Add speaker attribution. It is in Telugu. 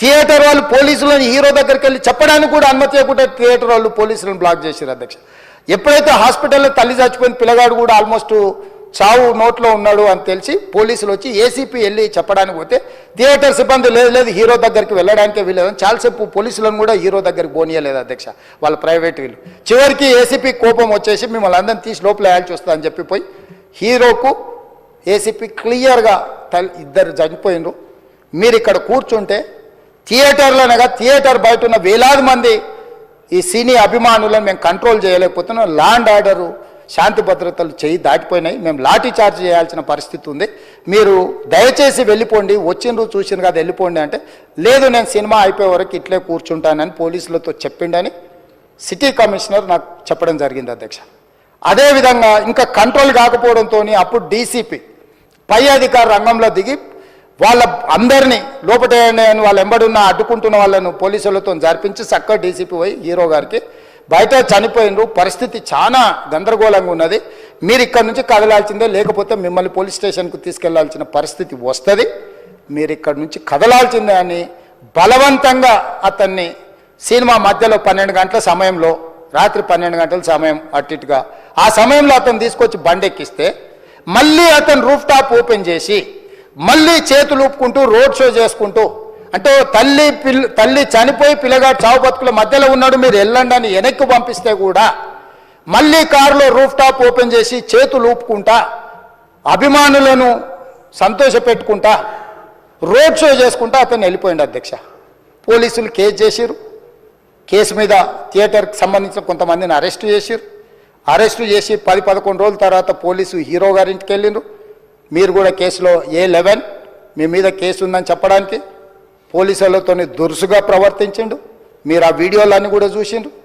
Speaker 1: థియేటర్ వాళ్ళు పోలీసులను హీరో దగ్గరికి వెళ్ళి చెప్పడానికి కూడా అనుమతి ఇవ్వకుండా థియేటర్ వాళ్ళు పోలీసులను బ్లాక్ చేశారు అధ్యక్ష. ఎప్పుడైతే హాస్పిటల్లో తల్లి చచ్చిపోయిన పిల్లగాడు కూడా ఆల్మోస్ట్ చావు నోట్లో ఉన్నాడు అని తెలిసి పోలీసులు వచ్చి ఏసీపీ వెళ్ళి చెప్పడానికి పోతే థియేటర్ సిబ్బంది లేదు హీరో దగ్గరికి వెళ్ళడానికే వీలేదని చాలాసేపు పోలీసులను కూడా హీరో దగ్గరికి పోనీయలేదు అధ్యక్ష, వాళ్ళ ప్రైవేట్ వీళ్ళు. చివరికి ఏసీపీ కోపం వచ్చేసి మిమ్మల్ని అందరిని తీసి లోపల వేయాల్సి వస్తుందని చెప్పిపోయి హీరోకు ఏసీపీ క్లియర్గా ఇద్దరు చనిపోయినరు, మీరు ఇక్కడ కూర్చుంటే థియేటర్లోనగా థియేటర్ బయట ఉన్న వేలాది మంది ఈ సినీ అభిమానులను మేము కంట్రోల్ చేయలేకపోతున్నాం, ల్యాండ్ ఆర్డరు శాంతి భద్రతలు చేయి దాటిపోయినాయి, మేము లాఠీ చార్జ్ చేయాల్సిన పరిస్థితి ఉంది, మీరు దయచేసి వెళ్ళిపోండి, వచ్చిండ్రు చూసిన కదా వెళ్ళిపోండి అంటే లేదు నేను సినిమా అయిపోయే వరకు ఇట్లే కూర్చుంటానని పోలీసులతో చెప్పిండని సిటీ కమిషనర్ నాకు చెప్పడం జరిగింది అధ్యక్ష. అదేవిధంగా ఇంకా కంట్రోల్ కాకపోవడంతో అప్పుడు డీసీపీ పై అధికార రంగంలో దిగి వాళ్ళ అందరినీ లోపట వాళ్ళ ఎంబడున్న అడ్డుకుంటున్న వాళ్ళను పోలీసులతో జరిపించి చక్కగా డీసీపీ పోయి హీరో గారికి బయట చనిపోయినరు, పరిస్థితి చాలా గందరగోళంగా ఉన్నది, మీరు ఇక్కడ నుంచి కదలాల్సిందే లేకపోతే మిమ్మల్ని పోలీస్ స్టేషన్కు తీసుకెళ్లాల్సిన పరిస్థితి వస్తుంది, మీరు ఇక్కడ నుంచి కదలాల్సిందే అని బలవంతంగా అతన్ని సినిమా మధ్యలో 12 గంటల సమయంలో రాత్రి 12 గంటల సమయం అట్టిగా ఆ సమయంలో అతను తీసుకొచ్చి బండెక్కిస్తే మళ్ళీ అతను రూఫ్ టాప్ ఓపెన్ చేసి మళ్ళీ చేతులు ఊపుకుంటూ రోడ్ షో చేసుకుంటూ అంటే తల్లి చనిపోయి పిల్లగాడు చావు బతుకుల మధ్యలో ఉన్నాడు మీరు వెళ్ళండి అని వెనక్కి పంపిస్తే కూడా మళ్ళీ కారులో రూఫ్ టాప్ ఓపెన్ చేసి చేతులు ఊపుకుంటా అభిమానులను సంతోషపెట్టుకుంటా రోడ్ షో చేసుకుంటా అతను వెళ్ళిపోయింది అధ్యక్ష. పోలీసులు కేసు చేసిరు, కేసు మీద థియేటర్కి సంబంధించిన కొంతమందిని అరెస్టు చేసిరు, అరెస్టు చేసి 10-11 రోజుల తర్వాత పోలీసు హీరో గారింటికి వెళ్ళిండ్రు, మీరు కూడా కేసులో A11 మీ మీద కేసు ఉందని చెప్పడానికి పోలీసులతో దురుసుగా ప్రవర్తించిండు, మీరు ఆ వీడియోలన్నీ కూడా చూసిండ్రు.